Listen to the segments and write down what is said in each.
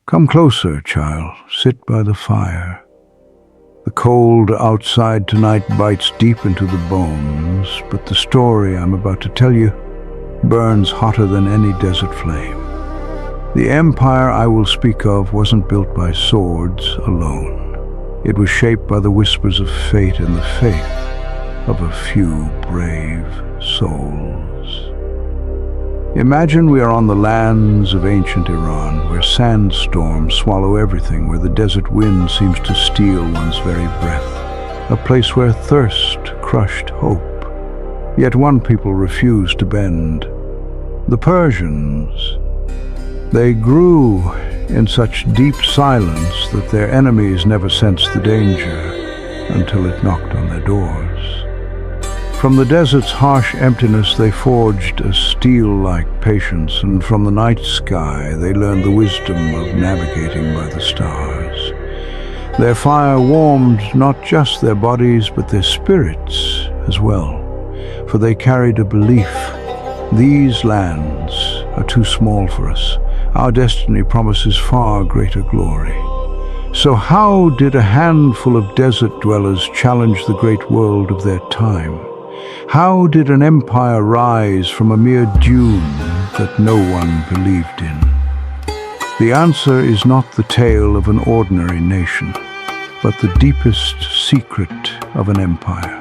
Come closer, child, sit by the fire. The cold outside tonight bites deep into the bones, but the story I'm about to tell you burns hotter than any desert flame. The empire I will speak of wasn't built by swords alone. It was shaped by the whispers of fate and the faith of a few brave souls. Imagine we are on the lands of ancient Iran, where sandstorms swallow everything, where the desert wind seems to steal one's very breath, a place where thirst crushed hope. Yet one people refused to bend: the Persians. They grew in such deep silence that their enemies never sensed the danger until it knocked on their doors. From the desert's harsh emptiness they forged a steel-like patience, and from the night sky they learned the wisdom of navigating by the stars. Their fire warmed not just their bodies but their spirits as well, for they carried a belief: these lands are too small for us. Our destiny promises far greater glory. So how did a handful of desert dwellers challenge the great world of their time? How did an empire rise from a mere dune that no one believed in? The answer is not the tale of an ordinary nation, but the deepest secret of an empire.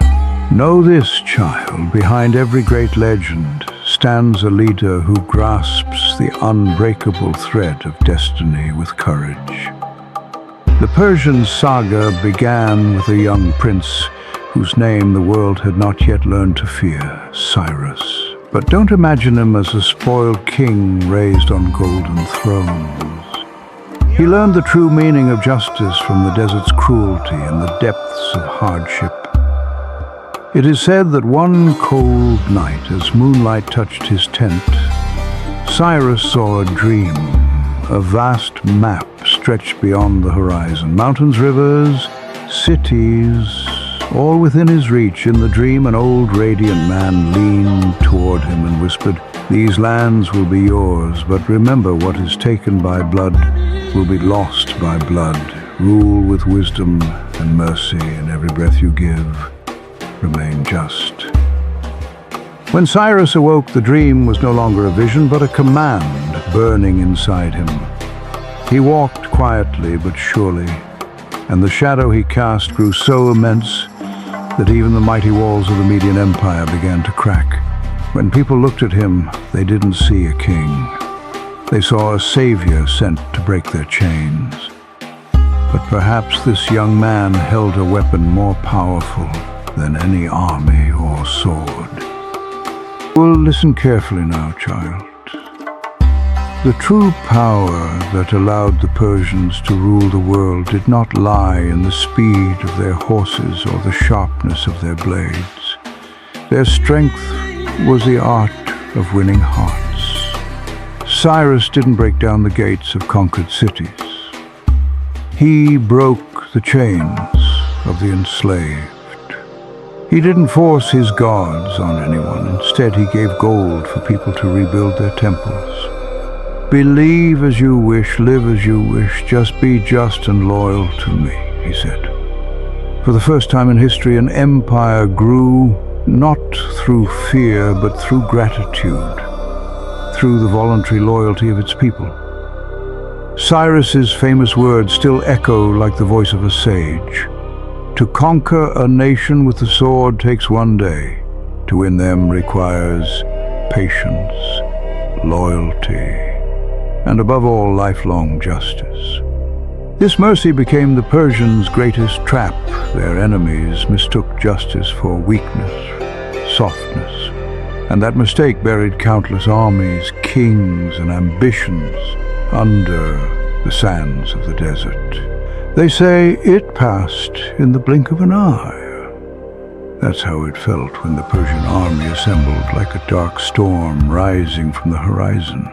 Know this, child: behind every great legend stands a leader who grasps the unbreakable thread of destiny with courage. The Persian saga began with a young prince whose name the world had not yet learned to fear: Cyrus. But don't imagine him as a spoiled king raised on golden thrones. He learned the true meaning of justice from the desert's cruelty and the depths of hardship. It is said that one cold night, as moonlight touched his tent, Cyrus saw a dream, a vast map stretched beyond the horizon. Mountains, rivers, cities, all within his reach. In the dream, an old radiant man leaned toward him and whispered, "These lands will be yours, but remember, what is taken by blood will be lost by blood. Rule with wisdom and mercy, and every breath you give, remain just." When Cyrus awoke, the dream was no longer a vision, but a command burning inside him. He walked quietly but surely, and the shadow he cast grew so immense that even the mighty walls of the Median Empire began to crack. When people looked at him, they didn't see a king. They saw a savior sent to break their chains. But perhaps this young man held a weapon more powerful than any army or sword. Well, listen carefully now, child. The true power that allowed the Persians to rule the world did not lie in the speed of their horses or the sharpness of their blades. Their strength was the art of winning hearts. Cyrus didn't break down the gates of conquered cities. He broke the chains of the enslaved. He didn't force his gods on anyone. Instead, he gave gold for people to rebuild their temples. "Believe as you wish, live as you wish, just be just and loyal to me," he said. For the first time in history, an empire grew not through fear, but through gratitude, through the voluntary loyalty of its people. Cyrus's famous words still echo like the voice of a sage: "To conquer a nation with the sword takes one day. To win them requires patience, loyalty, and above all, lifelong justice." This mercy became the Persians' greatest trap. Their enemies mistook justice for weakness, softness, and that mistake buried countless armies, kings, and ambitions under the sands of the desert. They say it passed in the blink of an eye. That's how it felt when the Persian army assembled, like a dark storm rising from the horizon.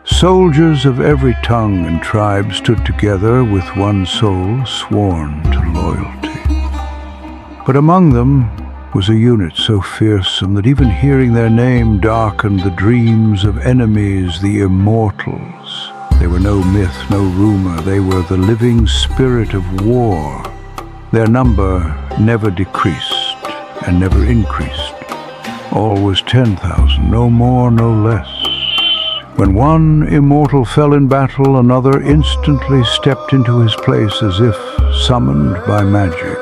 Soldiers of every tongue and tribe stood together with one soul, sworn to loyalty. But among them was a unit so fearsome that even hearing their name darkened the dreams of enemies, the Immortals. They were no myth, no rumor. They were the living spirit of war. Their number never decreased and never increased. Always 10,000, no more, no less. When one immortal fell in battle, another instantly stepped into his place as if summoned by magic.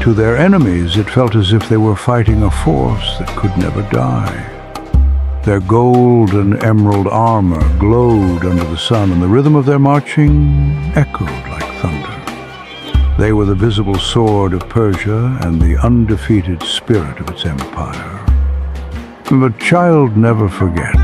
To their enemies, it felt as if they were fighting a force that could never die. Their gold and emerald armor glowed under the sun, and the rhythm of their marching echoed like thunder. They were the visible sword of Persia and the undefeated spirit of its empire. But child, never forget,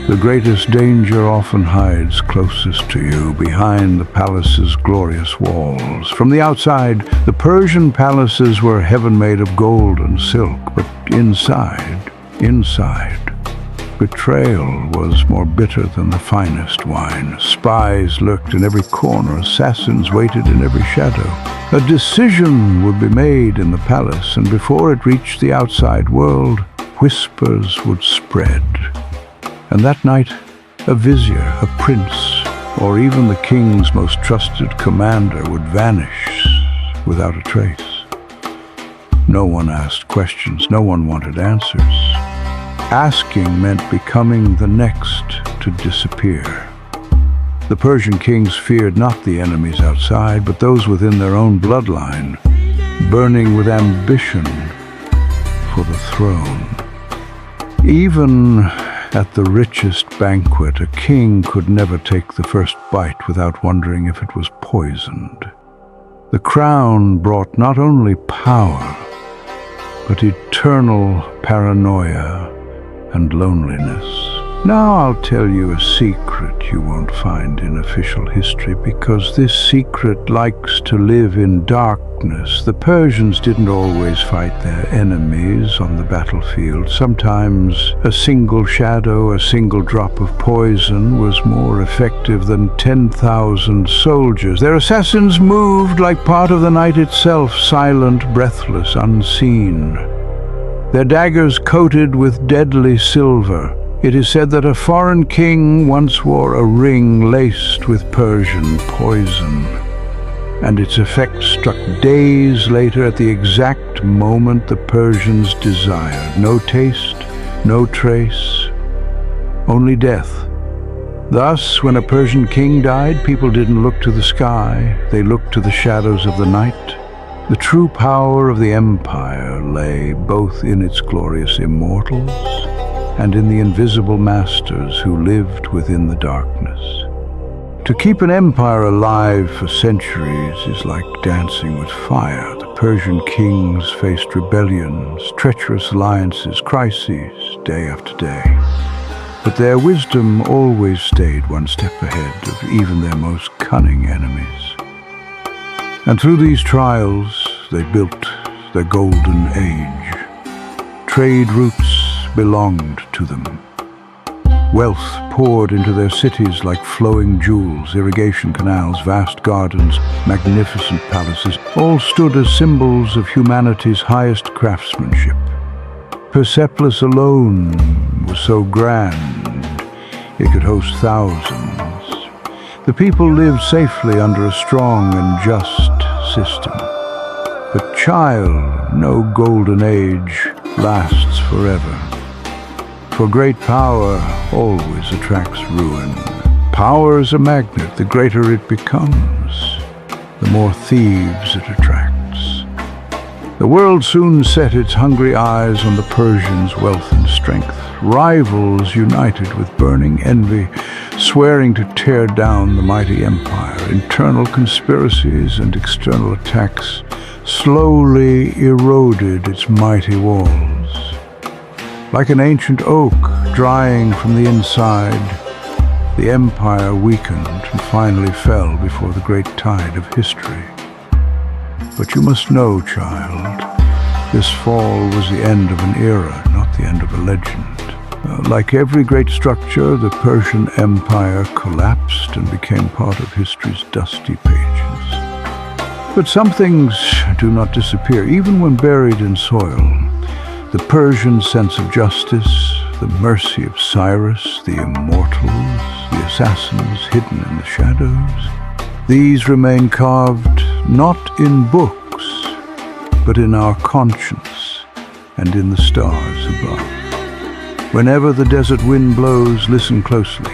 the greatest danger often hides closest to you, behind the palace's glorious walls. From the outside, the Persian palaces were heaven made of gold and silk, but inside, betrayal was more bitter than the finest wine. Spies lurked in every corner, assassins waited in every shadow. A decision would be made in the palace, and before it reached the outside world, whispers would spread. And that night, a vizier, a prince, or even the king's most trusted commander would vanish without a trace. No one asked questions, no one wanted answers. Asking meant becoming the next to disappear. The Persian kings feared not the enemies outside, but those within their own bloodline, burning with ambition for the throne. Even at the richest banquet, a king could never take the first bite without wondering if it was poisoned. The crown brought not only power, but eternal paranoia and loneliness. Now I'll tell you a secret you won't find in official history, because this secret likes to live in darkness. The Persians didn't always fight their enemies on the battlefield. Sometimes a single shadow, a single drop of poison was more effective than 10,000 soldiers. Their assassins moved like part of the night itself, silent, breathless, unseen. Their daggers coated with deadly silver. It is said that a foreign king once wore a ring laced with Persian poison, and its effect struck days later at the exact moment the Persians desired. No taste, no trace, only death. Thus, when a Persian king died, people didn't look to the sky, they looked to the shadows of the night. The true power of the empire lay both in its glorious immortals and in the invisible masters who lived within the darkness. To keep an empire alive for centuries is like dancing with fire. The Persian kings faced rebellions, treacherous alliances, crises, day after day. But their wisdom always stayed one step ahead of even their most cunning enemies. And through these trials, they built their golden age. Trade routes belonged to them. Wealth poured into their cities like flowing jewels. Irrigation canals, vast gardens, magnificent palaces, all stood as symbols of humanity's highest craftsmanship. Persepolis alone was so grand, it could host thousands. The people lived safely under a strong and just system. But child, no golden age lasts forever. For great power always attracts ruin. Power is a magnet. The greater it becomes, the more thieves it attracts. The world soon set its hungry eyes on the Persians' wealth and strength. Rivals united with burning envy, swearing to tear down the mighty empire. Internal conspiracies and external attacks slowly eroded its mighty walls. Like an ancient oak drying from the inside, the empire weakened and finally fell before the great tide of history. But you must know, child, this fall was the end of an era, not the end of a legend. Like every great structure, the Persian Empire collapsed and became part of history's dusty pages. But some things do not disappear, even when buried in soil. The Persian sense of justice, the mercy of Cyrus, the Immortals, the assassins hidden in the shadows. These remain carved not in books, but in our conscience and in the stars above. Whenever the desert wind blows, listen closely.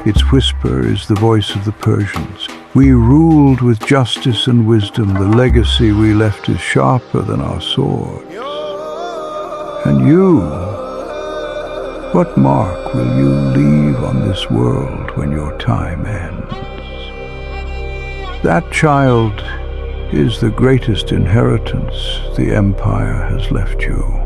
Its whisper is the voice of the Persians. We ruled with justice and wisdom. The legacy we left is sharper than our swords. And you, what mark will you leave on this world when your time ends? That child is the greatest inheritance the empire has left you.